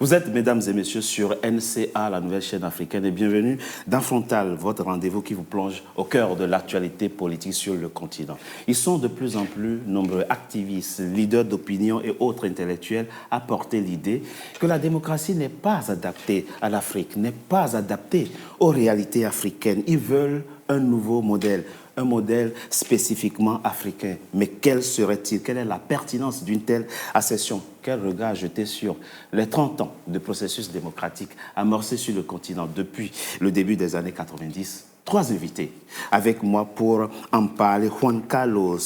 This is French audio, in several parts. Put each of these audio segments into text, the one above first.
Vous êtes, mesdames et messieurs, sur NCA, la nouvelle chaîne africaine, et bienvenue dans Frontal, votre rendez-vous qui vous plonge au cœur de l'actualité politique sur le continent. Ils sont de plus en plus nombreux activistes, leaders d'opinion et autres intellectuels à porter l'idée que la démocratie n'est pas adaptée à l'Afrique, n'est pas adaptée aux réalités africaines. Ils veulent un nouveau modèle. Un modèle spécifiquement africain. Mais quel serait-il? Quelle est la pertinence d'une telle accession? Quel regard jeter sur les 30 ans de processus démocratique amorcé sur le continent depuis le début des années 90? Trois invités avec moi pour en parler. Juan Carlos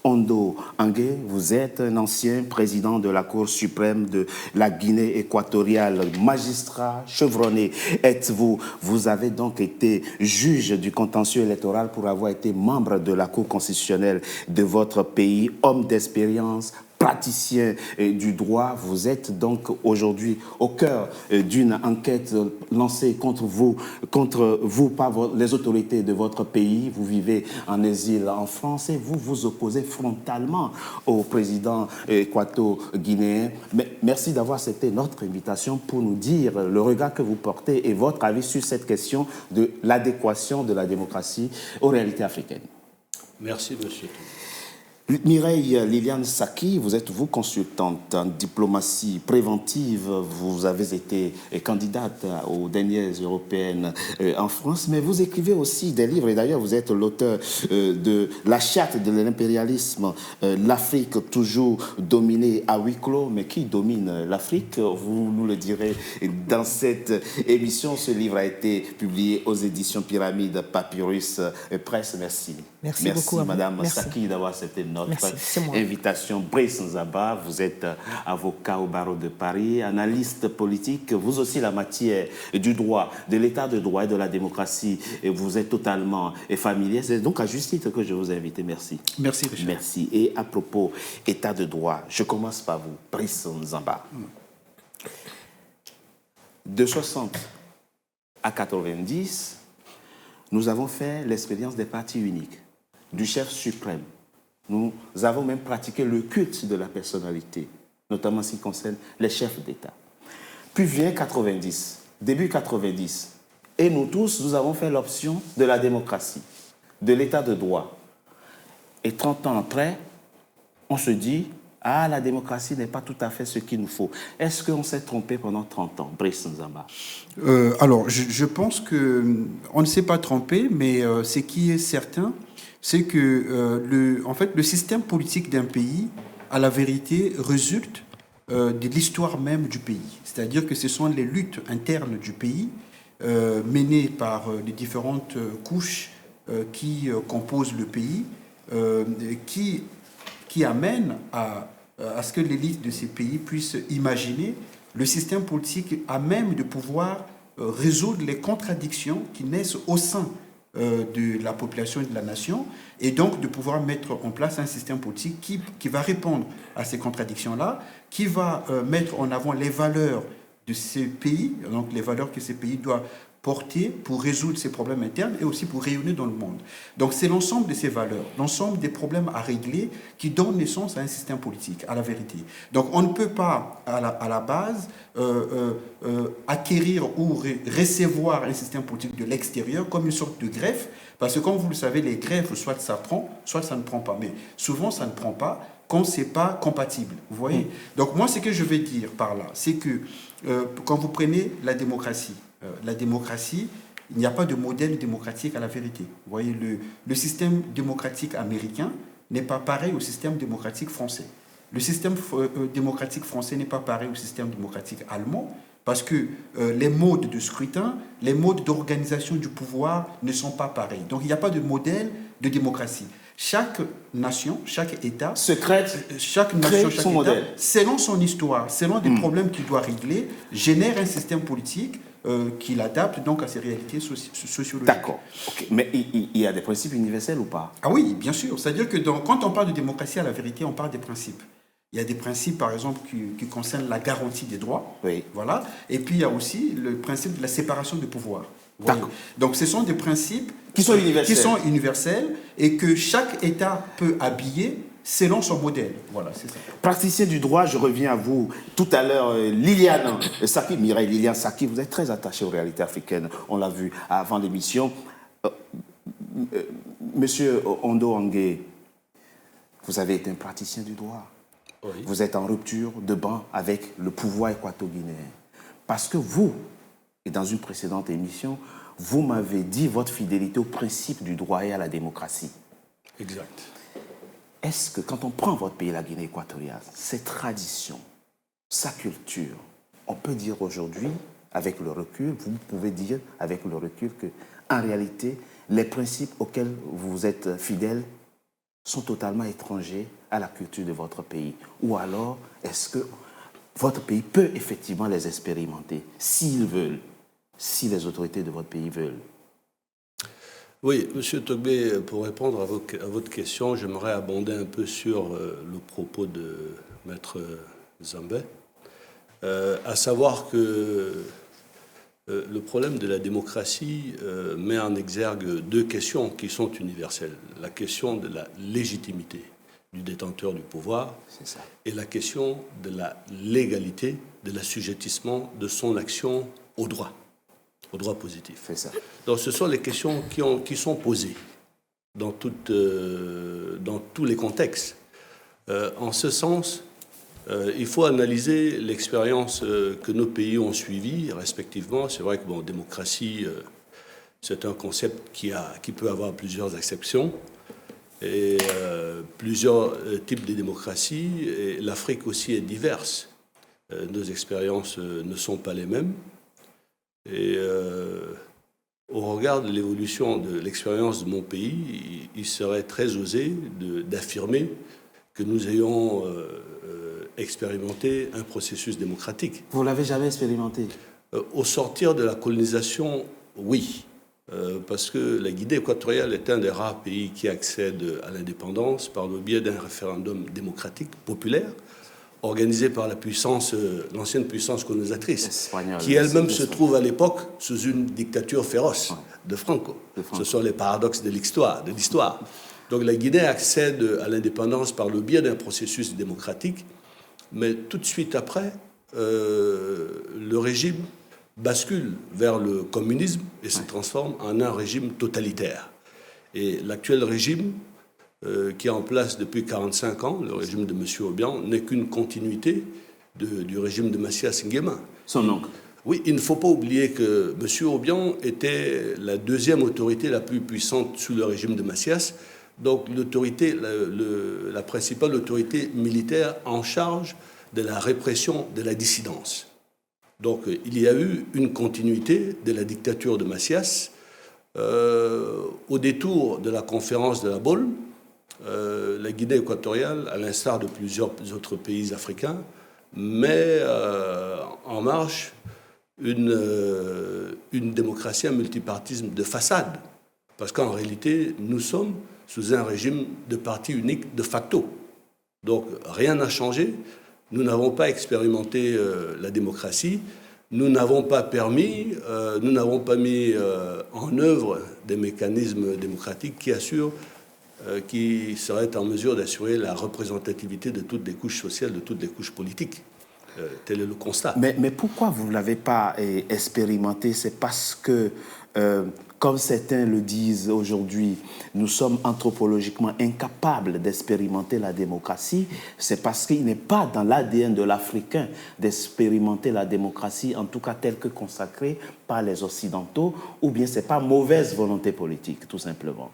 Ondo Angué, vous êtes un ancien président de la Cour suprême de la Guinée équatoriale, magistrat chevronné. Êtes-vous? Vous avez donc été juge du contentieux électoral pour avoir été membre de la Cour constitutionnelle de votre pays, homme d'expérience, praticien du droit. Vous êtes donc aujourd'hui au cœur d'une enquête lancée contre vous par les autorités de votre pays. Vous vivez en exil en France et vous vous opposez frontalement au président équato-guinéen. Merci d'avoir accepté notre invitation pour nous dire le regard que vous portez et votre avis sur cette question de l'adéquation de la démocratie aux réalités africaines. Merci, monsieur. Mireille Liliane Saki, vous êtes consultante en diplomatie préventive, vous avez été candidate aux dernières européennes en France, mais vous écrivez aussi des livres, et d'ailleurs vous êtes l'auteur de La charte de l'impérialisme, l'Afrique toujours dominée à huis clos, mais qui domine l'Afrique? Vous nous le direz dans cette émission. Ce livre a été publié aux éditions Pyramide Papyrus Presse. Merci. Merci beaucoup Madame Merci. Saki d'avoir accepté notre invitation. Brice Nzaba, vous êtes avocat au barreau de Paris, analyste politique, vous aussi la matière du droit, de l'état de droit et de la démocratie, et vous êtes totalement familier. C'est donc à juste titre que je vous ai invité. Merci. Merci, Richard. Merci. Et à propos état de droit, je commence par vous, Brice Nzaba. De 60 à 90, nous avons fait l'expérience des partis uniques, du chef suprême. Nous avons même pratiqué le culte de la personnalité, notamment en ce qui concerne les chefs d'État. Puis vient 90, début 90, et nous tous, nous avons fait l'option de la démocratie, de l'état de droit. Et 30 ans après, on se dit, ah, la démocratie n'est pas tout à fait ce qu'il nous faut. Est-ce qu'on s'est trompé pendant 30 ans, Brice Nzaba? Alors, je pense qu'on ne s'est pas trompé, mais ce qui est certain, c'est que en fait, le système politique d'un pays, à la vérité, résulte de l'histoire même du pays. C'est-à-dire que ce sont les luttes internes du pays menées par les différentes couches qui composent le pays, qui amènent à ce que l'élite de ces pays puisse imaginer le système politique à même de pouvoir résoudre les contradictions qui naissent au sein de la population et de la nation, et donc de pouvoir mettre en place un système politique qui va répondre à ces contradictions-là, qui va mettre en avant les valeurs de ces pays, donc les valeurs que ces pays doivent porter pour résoudre ces problèmes internes et aussi pour rayonner dans le monde. Donc c'est l'ensemble de ces valeurs, l'ensemble des problèmes à régler qui donnent naissance à un système politique, à la vérité. Donc on ne peut pas à la base acquérir ou recevoir un système politique de l'extérieur comme une sorte de greffe, parce que comme vous le savez, les greffes, soit ça prend, soit ça ne prend pas. Mais souvent ça ne prend pas quand ce n'est pas compatible. Vous voyez? Donc moi ce que je vais dire par là, c'est que quand vous prenez la démocratie, il n'y a pas de modèle démocratique à la vérité. Vous voyez, le système démocratique américain n'est pas pareil au système démocratique français. Le système démocratique français n'est pas pareil au système démocratique allemand parce que les modes de scrutin, les modes d'organisation du pouvoir ne sont pas pareils. Donc il n'y a pas de modèle de démocratie. Chaque nation, chaque État, chaque État, modèle, selon son histoire, selon des problèmes qu'il doit régler, génère un système politique qui l'adapte donc à ses réalités sociologiques. D'accord. Okay. Mais il y a des principes universels ou pas? Ah oui, bien sûr. C'est-à-dire que quand on parle de démocratie, à la vérité, on parle des principes. Il y a des principes, par exemple, qui concernent la garantie des droits. Oui. Voilà. Et puis, il y a aussi le principe de la séparation des pouvoirs. Donc, ce sont des principes qui sont universels et que chaque État peut habiller selon son modèle. Voilà, c'est ça. Praticien du droit, je reviens à vous. Tout à l'heure, Liliane Saki, Mireille Liliane Saki, vous êtes très attachée aux réalités africaines. On l'a vu avant l'émission. Monsieur Ondo Angué, vous avez été un praticien du droit. Oui. Vous êtes en rupture de banc avec le pouvoir équato-guinéen. Parce que vous, et dans une précédente émission, vous m'avez dit votre fidélité au principe du droit et à la démocratie. Exact. Est-ce que quand on prend votre pays, la Guinée équatoriale, ses traditions, sa culture, on peut dire aujourd'hui, avec le recul, vous pouvez dire avec le recul qu'en réalité, les principes auxquels vous êtes fidèles sont totalement étrangers à la culture de votre pays? Ou alors, est-ce que votre pays peut effectivement les expérimenter, s'ils veulent, si les autorités de votre pays veulent? Oui, M. Togbé, pour répondre à votre question, j'aimerais abonder un peu sur le propos de Maître Zambé, à savoir que le problème de la démocratie met en exergue deux questions qui sont universelles. La question de la légitimité du détenteur du pouvoir et la question de la légalité, de l'assujettissement de son action au droit positif. C'est ça. Donc ce sont les questions qui sont posées dans tous les contextes. En ce sens, il faut analyser l'expérience que nos pays ont suivie respectivement. C'est vrai que démocratie, c'est un concept qui peut avoir plusieurs acceptions et plusieurs types de démocratie. Et l'Afrique aussi est diverse. Nos expériences ne sont pas les mêmes. Et au regard de l'évolution de l'expérience de mon pays, il serait très osé d'affirmer que nous ayons expérimenté un processus démocratique. Vous ne l'avez jamais expérimenté? Au sortir de la colonisation, oui. Parce que la Guinée équatoriale est un des rares pays qui accède à l'indépendance par le biais d'un référendum démocratique populaire organisé par l'ancienne puissance colonisatrice, Espagnol, qui elle-même se trouve à l'époque sous une dictature féroce de Franco. Ce sont les paradoxes de l'histoire. Donc la Guinée accède à l'indépendance par le biais d'un processus démocratique, mais tout de suite après, le régime bascule vers le communisme et se transforme en un régime totalitaire. Et l'actuel régime, qui est en place depuis 45 ans, le régime de M. Obiang, n'est qu'une continuité du régime de Mathias Nguema. Son oncle. Oui, il ne faut pas oublier que M. Obiang était la deuxième autorité la plus puissante sous le régime de Mathias, donc la principale autorité militaire en charge de la répression de la dissidence. Donc il y a eu une continuité de la dictature de Mathias au détour de la conférence de la Baule. La Guinée équatoriale, à l'instar de plusieurs autres pays africains, met en marche une démocratie, un multipartisme de façade. Parce qu'en réalité, nous sommes sous un régime de parti unique de facto. Donc rien n'a changé. Nous n'avons pas expérimenté la démocratie. Nous n'avons pas mis en œuvre des mécanismes démocratiques qui seraient en mesure d'assurer la représentativité de toutes les couches sociales, de toutes les couches politiques. Tel est le constat. Mais pourquoi vous ne l'avez pas expérimenté? C'est parce que, comme certains le disent aujourd'hui, nous sommes anthropologiquement incapables d'expérimenter la démocratie. C'est parce qu'il n'est pas dans l'ADN de l'Africain d'expérimenter la démocratie, en tout cas telle que consacrée par les Occidentaux, ou bien c'est pas mauvaise volonté politique, tout simplement?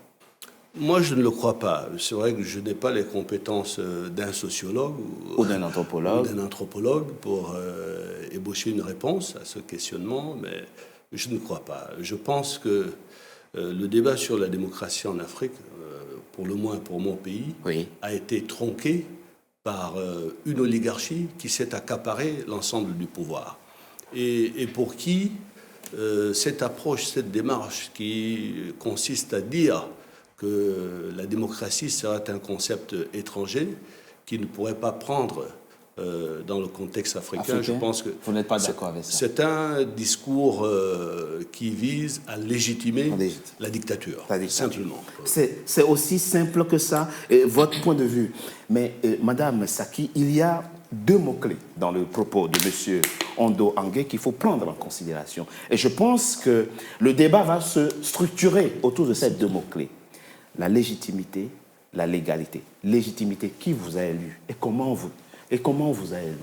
Moi, je ne le crois pas. C'est vrai que je n'ai pas les compétences d'un sociologue ou d'un anthropologue pour ébaucher une réponse à ce questionnement, mais je ne crois pas. Je pense que le débat sur la démocratie en Afrique, pour le moins pour mon pays, a été tronqué par une oligarchie qui s'est accaparée l'ensemble du pouvoir. Et pour qui cette approche, cette démarche qui consiste à dire que la démocratie serait un concept étranger qui ne pourrait pas prendre dans le contexte africain. Je pense que vous n'êtes pas d'accord avec ça. C'est un discours qui vise à légitimer la dictature, simplement. C'est aussi simple que ça, votre point de vue. Mais Madame Saki, il y a deux mots-clés dans le propos de M. Ondo Angué qu'il faut prendre en considération. Et je pense que le débat va se structurer autour de ces deux mots-clés. La légitimité, la légalité. Légitimité, qui vous a élu et comment vous a élu?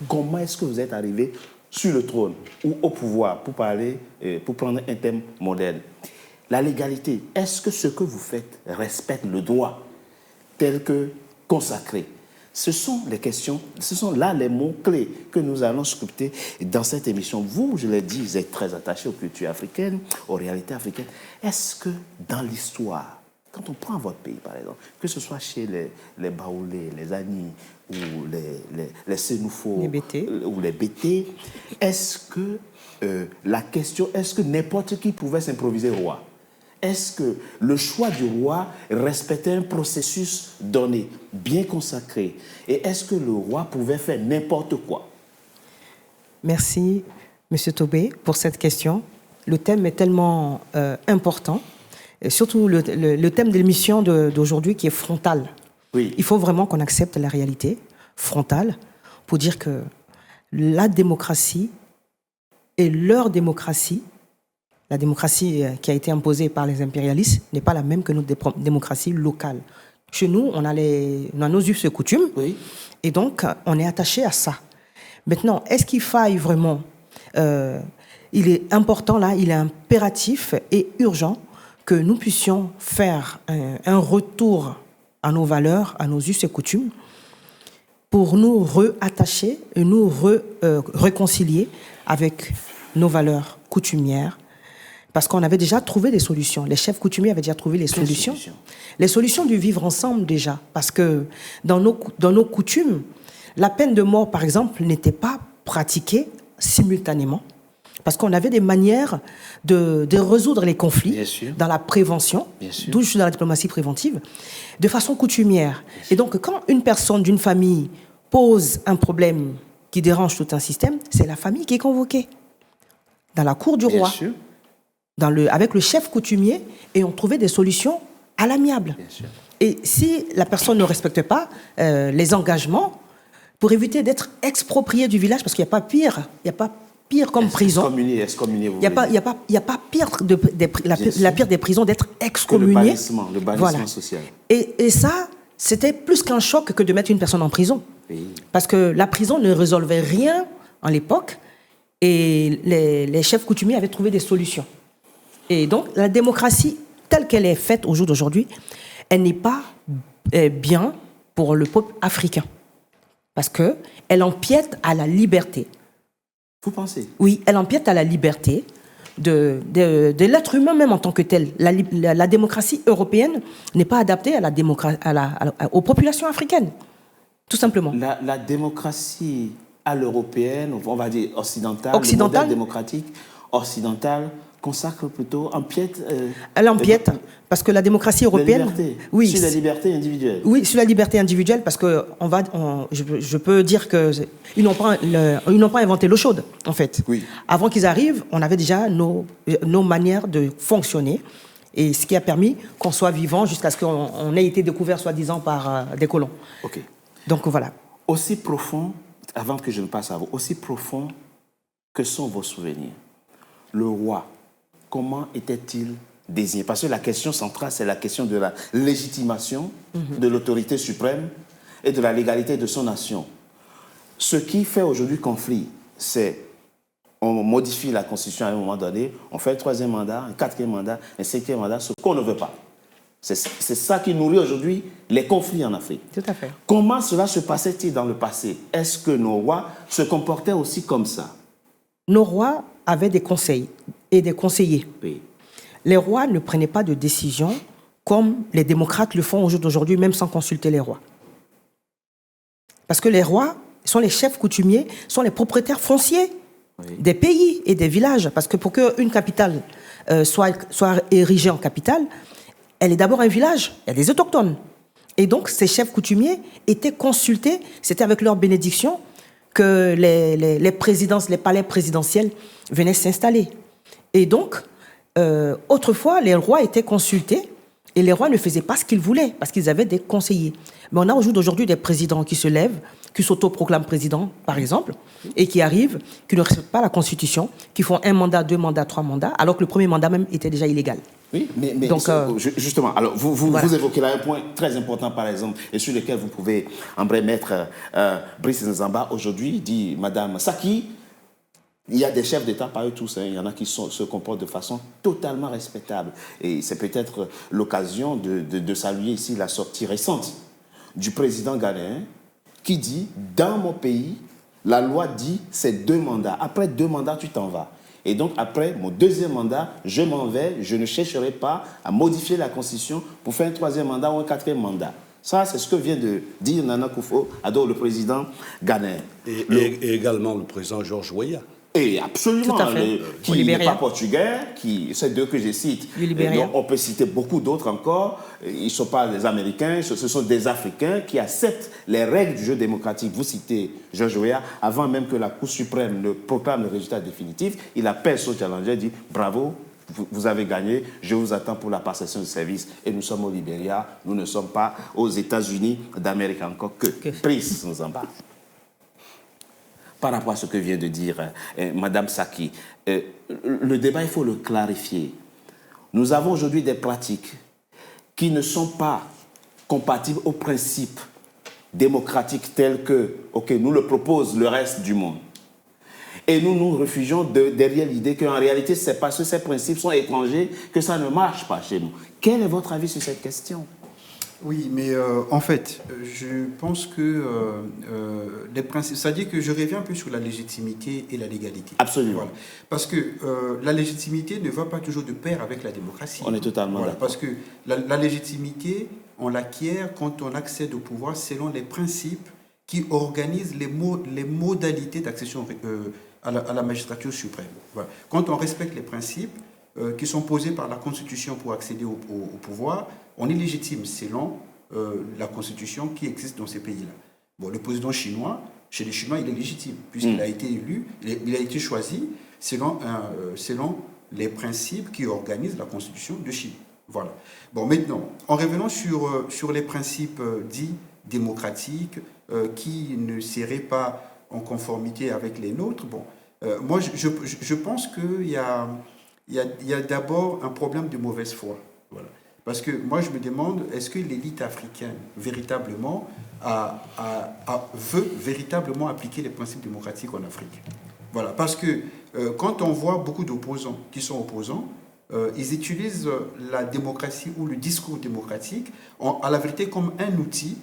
Comment est-ce que vous êtes arrivé sur le trône ou au pouvoir, pour parler, pour prendre un thème moderne? La légalité, est-ce que ce que vous faites respecte le droit tel que consacré? Ce sont les questions, ce sont là les mots-clés que nous allons sculpter dans cette émission. Vous, je l'ai dit, vous êtes très attachés aux cultures africaines, aux réalités africaines. Est-ce que dans l'histoire, quand on prend votre pays, par exemple, que ce soit chez les Baoulés, les Ani ou les Sénoufos ou les Bété, est-ce que la question, est-ce que n'importe qui pouvait s'improviser roi? Est-ce que le choix du roi respectait un processus donné, bien consacré? Et est-ce que le roi pouvait faire n'importe quoi? Merci, M. Tobé, pour cette question. Le thème est tellement important. Et surtout le thème de l'émission d'aujourd'hui qui est frontal. Oui. Il faut vraiment qu'on accepte la réalité frontale pour dire que la démocratie et leur démocratie, la démocratie qui a été imposée par les impérialistes, n'est pas la même que notre démocratie locale. Chez nous, on a nos us et coutumes, oui. Et donc on est attaché à ça. Maintenant, est-ce qu'il faille vraiment... il est important là, il est impératif et urgent que nous puissions faire un retour à nos valeurs, à nos us et coutumes, pour nous réattacher et nous réconcilier avec nos valeurs coutumières, parce qu'on avait déjà trouvé des solutions. Les chefs coutumiers avaient déjà trouvé les solutions. Les solutions du vivre ensemble déjà, parce que dans nos coutumes, la peine de mort, par exemple, n'était pas pratiquée simultanément. Parce qu'on avait des manières de résoudre les conflits dans la prévention, d'où je suis dans la diplomatie préventive, de façon coutumière. Et donc, quand une personne d'une famille pose un problème qui dérange tout un système, c'est la famille qui est convoquée. Dans la cour du roi, avec le chef coutumier, et on trouvait des solutions à l'amiable. Et si la personne ne respecte pas les engagements, pour éviter d'être exproprié du village, parce qu'il n'y a pas pire comme prison. Excommunié, il n'y a pas pire la pire des prisons d'être excommunié. Le bannissement social. Et ça, c'était plus qu'un choc que de mettre une personne en prison. Oui. Parce que la prison ne résolvait rien en l'époque et les chefs coutumiers avaient trouvé des solutions. Et donc, la démocratie telle qu'elle est faite au jour d'aujourd'hui, elle n'est pas bien pour le peuple africain. Parce qu'elle empiète à la liberté. Vous pensez? Oui, elle empiète à la liberté de l'être humain même en tant que tel. La démocratie européenne n'est pas adaptée aux populations africaines, tout simplement. La démocratie à l'européenne, on va dire occidentale, le modèle démocratique occidental consacre plutôt, empiète... Elle empiète, parce que la démocratie européenne... Oui, sur la liberté individuelle. Oui, sur la liberté individuelle, parce que je peux dire qu'ils n'ont pas inventé l'eau chaude, en fait. Oui. Avant qu'ils arrivent, on avait déjà nos manières de fonctionner, et ce qui a permis qu'on soit vivant jusqu'à ce qu'on ait été découvert, soi-disant, par des colons. OK. Donc, voilà. Aussi profond, avant que je ne passe à vous, aussi profond que sont vos souvenirs. Le roi, comment était-il désigné? Parce que la question centrale, c'est la question de la légitimation de l'autorité suprême et de la légalité de son nation. Ce qui fait aujourd'hui conflit, c'est on modifie la Constitution à un moment donné, on fait un troisième mandat, un quatrième mandat, un cinquième mandat, ce qu'on ne veut pas. C'est ça qui nourrit aujourd'hui les conflits en Afrique. Tout à fait. Comment cela se passait-il dans le passé? Est-ce que nos rois se comportaient aussi comme ça? Nos rois avaient des conseils et des conseillers. Oui. Les rois ne prenaient pas de décision comme les démocrates le font au jour d'aujourd'hui, même sans consulter les rois. Parce que les rois sont les chefs coutumiers, sont les propriétaires fonciers des pays et des villages. Parce que pour qu'une capitale soit érigée en capitale, elle est d'abord un village. Il y a des autochtones. Et donc, ces chefs coutumiers étaient consultés, c'était avec leur bénédiction que les palais présidentiels venaient s'installer. Et donc, autrefois, les rois étaient consultés et les rois ne faisaient pas ce qu'ils voulaient parce qu'ils avaient des conseillers. Mais on a aujourd'hui des présidents qui se lèvent, qui s'autoproclament président, par exemple, et qui arrivent, qui ne respectent pas la Constitution, qui font 1 mandat, 2 mandats, 3 mandats, alors que le premier mandat même était déjà illégal. Oui, mais donc, justement, alors vous voilà. vous évoquez là un point très important, par exemple, et sur lequel vous pouvez en vrai mettre Brice Nzamba. Aujourd'hui, dit Madame Saki, il y a des chefs d'État, pas eux tous, il y en a qui se comportent de façon totalement respectable. Et c'est peut-être l'occasion de saluer ici la sortie récente du président ghanéen qui dit, dans mon pays, la loi dit c'est 2 mandats. Après 2 mandats, tu t'en vas. Et donc, après mon 2e mandat, je m'en vais, je ne chercherai pas à modifier la Constitution pour faire un 3e mandat ou un 4e mandat. Ça, c'est ce que vient de dire Nana Akufo-Addo, le président ghanéen. Et également le président George Weah. Et absolument, qui n'est pas portugais, c'est 2 que je cite. Donc, on peut citer beaucoup d'autres encore. Ils ne sont pas des Américains, ce sont des Africains qui acceptent les règles du jeu démocratique. Vous citez George Weah, avant même que la Cour suprême ne proclame le résultat définitif, il appelle son challenger, dit « Bravo, vous avez gagné, je vous attends pour la passation de service. » Et nous sommes au Libéria, nous ne sommes pas aux États-Unis d'Amérique encore que. Brice Nzamba. Par rapport à ce que vient de dire Madame Saki, le débat, il faut le clarifier. Nous avons aujourd'hui des pratiques qui ne sont pas compatibles aux principes démocratiques tels que, nous le propose le reste du monde. Et nous nous réfugions derrière l'idée qu'en réalité, c'est parce que ces principes sont étrangers que ça ne marche pas chez nous. Quel est votre avis sur cette question ? Oui, mais en fait, je pense que les principes, c'est-à-dire que je reviens un peu sur la légitimité et la légalité. Absolument. Voilà. Parce que la légitimité ne va pas toujours de pair avec la démocratie. On est totalement d'accord. Parce que la légitimité, on l'acquiert quand on accède au pouvoir selon les principes qui organisent les modalités d'accession à la magistrature suprême. Voilà. Quand on respecte les principes qui sont posés par la Constitution pour accéder au pouvoir, on est légitime selon la Constitution qui existe dans ces pays-là. Bon, le président chinois, chez les Chinois, il est légitime, puisqu'il a été élu, il a été choisi selon les principes qui organisent la Constitution de Chine. Voilà. Bon, maintenant, en revenant sur les principes dits démocratiques, qui ne seraient pas en conformité avec les nôtres, bon, moi, je pense qu'il y a d'abord un problème de mauvaise foi. Voilà. Parce que moi, je me demande, est-ce que l'élite africaine, véritablement, veut véritablement appliquer les principes démocratiques en Afrique? Voilà. Parce que quand on voit beaucoup d'opposants qui sont opposants, ils utilisent la démocratie ou le discours démocratique, à la vérité, comme un outil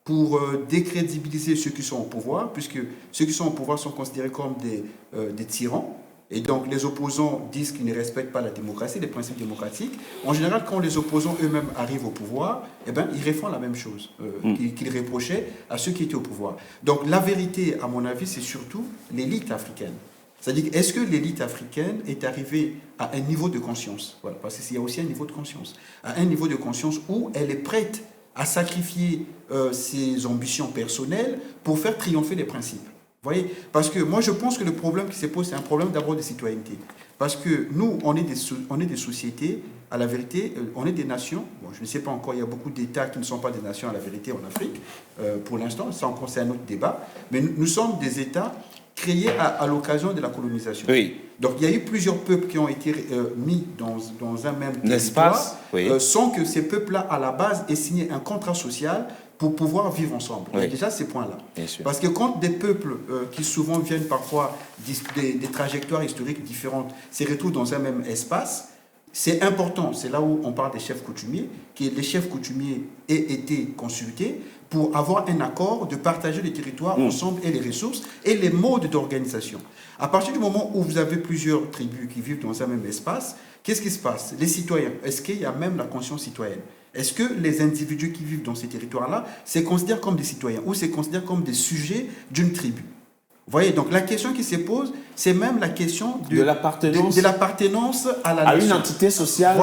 pour décrédibiliser ceux qui sont au pouvoir, puisque ceux qui sont au pouvoir sont considérés comme des tyrans. Et donc, les opposants disent qu'ils ne respectent pas la démocratie, les principes démocratiques. En général, quand les opposants eux-mêmes arrivent au pouvoir, eh ben, ils refont la même chose qu'ils reprochaient à ceux qui étaient au pouvoir. Donc, la vérité, à mon avis, c'est surtout l'élite africaine. C'est-à-dire, est-ce que l'élite africaine est arrivée à un niveau de conscience? Voilà, parce qu'il y a aussi un niveau de conscience. À un niveau de conscience où elle est prête à sacrifier ses ambitions personnelles pour faire triompher les principes. Vous voyez? Parce que moi, je pense que le problème qui se pose, c'est un problème d'abord de citoyenneté. Parce que nous, on est des sociétés, à la vérité, on est des nations. Bon, je ne sais pas encore, il y a beaucoup d'États qui ne sont pas des nations à la vérité en Afrique, pour l'instant, ça encore c'est un autre débat. Mais nous sommes des États créés à l'occasion de la colonisation. Oui. Donc il y a eu plusieurs peuples qui ont été mis dans un même territoire, sans que ces peuples-là, à la base, aient signé un contrat social pour pouvoir vivre ensemble. Il y a déjà ces points-là. Parce que quand des peuples qui souvent viennent parfois des trajectoires historiques différentes se retrouvent dans un même espace, c'est important, c'est là où on parle des chefs coutumiers, que les chefs coutumiers aient été consultés pour avoir un accord de partager les territoires ensemble et les ressources et les modes d'organisation. À partir du moment où vous avez plusieurs tribus qui vivent dans un même espace, qu'est-ce qui se passe? Les citoyens, est-ce qu'il y a même la conscience citoyenne? Est-ce que les individus qui vivent dans ces territoires-là se considèrent comme des citoyens ou se considèrent comme des sujets d'une tribu? Vous voyez, donc la question qui se pose, c'est même la question de l'appartenance à la à nation. une entité sociale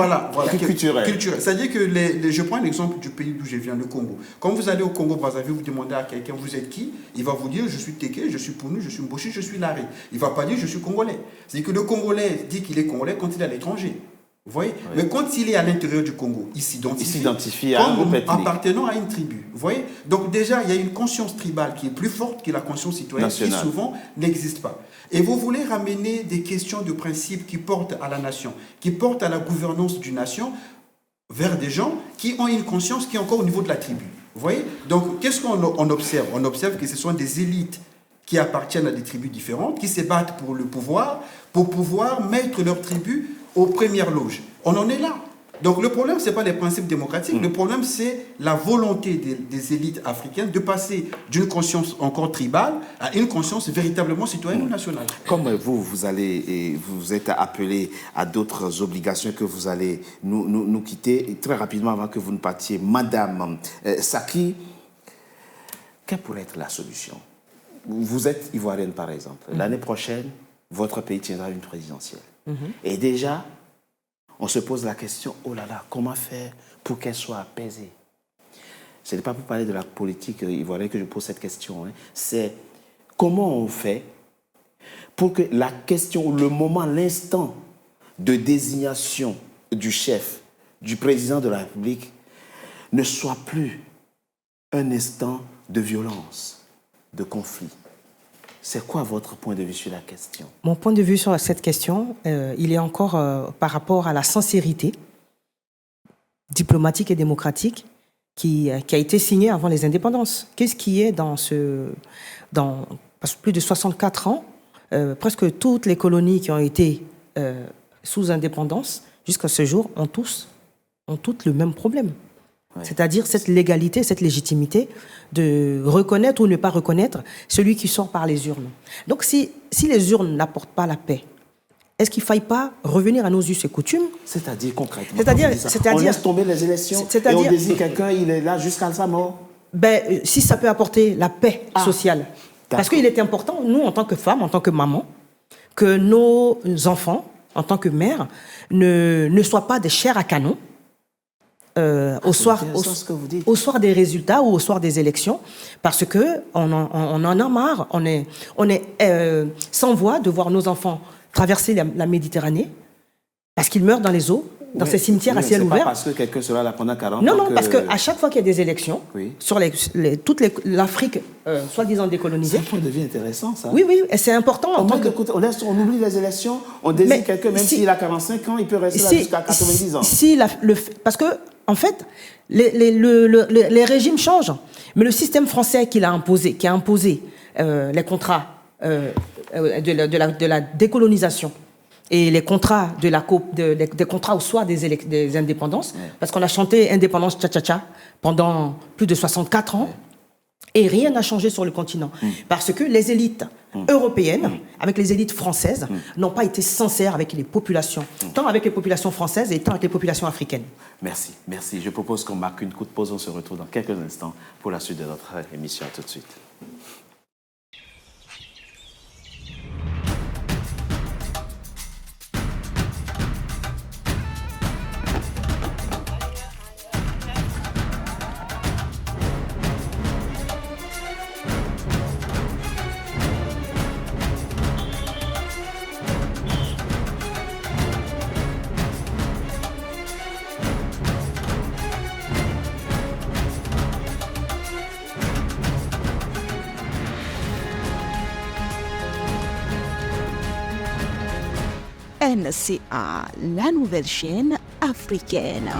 et culturelle. C'est-à-dire que, je prends l'exemple du pays d'où je viens, le Congo. Quand vous allez au Congo-Brazzaville, vous demandez à quelqu'un, vous êtes qui? Il va vous dire, je suis Téké, je suis Pounu, je suis Mboshi, je suis Laré. Il ne va pas dire, je suis Congolais. C'est-à-dire que le Congolais dit qu'il est Congolais quand il est à l'étranger. Vous voyez? Oui. Mais quand il est à l'intérieur du Congo, il s'identifie à un groupe ethnique, appartenant à une tribu. Vous voyez? Donc déjà, il y a une conscience tribale qui est plus forte que la conscience citoyenne nationale, qui souvent n'existe pas. Et vous voulez ramener des questions de principe qui portent à la nation, qui portent à la gouvernance d'une nation, vers des gens qui ont une conscience qui est encore au niveau de la tribu. Vous voyez? Donc, qu'est-ce qu'on observe? On observe que ce sont des élites qui appartiennent à des tribus différentes, qui se battent pour le pouvoir, pour pouvoir mettre leur tribu aux premières loges. On en est là. Donc le problème, ce n'est pas les principes démocratiques, le problème, c'est la volonté des élites africaines de passer d'une conscience encore tribale à une conscience véritablement citoyenne ou nationale. Comme vous êtes appelé à d'autres obligations que vous allez nous quitter, et très rapidement avant que vous ne partiez, Madame Saki, quelle pourrait être la solution? Vous êtes ivoirienne, par exemple. L'année prochaine, votre pays tiendra une présidentielle. Et déjà, on se pose la question, oh là là, comment faire pour qu'elle soit apaisée? Ce n'est pas pour parler de la politique ivoirienne que je pose cette question. C'est comment on fait pour que la question, le moment, l'instant de désignation du chef, du président de la République, ne soit plus un instant de violence, de conflit. C'est quoi votre point de vue sur la question? Mon point de vue sur cette question, il est encore par rapport à la sincérité diplomatique et démocratique qui a été signée avant les indépendances. Qu'est-ce qui est dans plus de 64 ans, presque toutes les colonies qui ont été sous indépendance jusqu'à ce jour ont toutes le même problème. Ouais. C'est-à-dire cette légalité, cette légitimité de reconnaître ou ne pas reconnaître celui qui sort par les urnes. Donc si les urnes n'apportent pas la paix, est-ce qu'il ne faille pas revenir à nos us et coutumes? C'est-à-dire concrètement, on laisse tomber les élections et on désigne quelqu'un, il est là jusqu'à sa mort? Si ça peut apporter la paix sociale. Parce qu'il est important, nous, en tant que femmes, en tant que mamans, que nos enfants, en tant que mères, ne soient pas des chairs à canon, au soir des résultats ou au soir des élections, parce qu'on en a marre, on est sans voix de voir nos enfants traverser la Méditerranée, parce qu'ils meurent dans les eaux, dans ces cimetières à ciel ouvert. C'est pas parce que quelqu'un sera là pendant 40 ans. Non, parce qu'à chaque fois qu'il y a des élections, sur toute l'Afrique, soi-disant décolonisée. C'est un point de vue intéressant, ça. Oui, et c'est important. On oublie les élections, on désigne quelqu'un, même s'il a 45 ans, il peut rester là jusqu'à 90 ans. Parce que, en fait, les régimes changent. Mais le système français qui a imposé les contrats de la décolonisation et les contrats des contrats au soir des indépendances, parce qu'on a chanté indépendance tcha-tcha-tcha pendant plus de 64 ans, et rien n'a changé sur le continent. Parce que les élites européennes, avec les élites françaises, n'ont pas été sincères avec les populations, tant avec les populations françaises et tant avec les populations africaines. Merci. Je propose qu'on marque une courte pause, on se retrouve dans quelques instants pour la suite de notre émission. À tout de suite. NCA, la nouvelle chaîne africaine.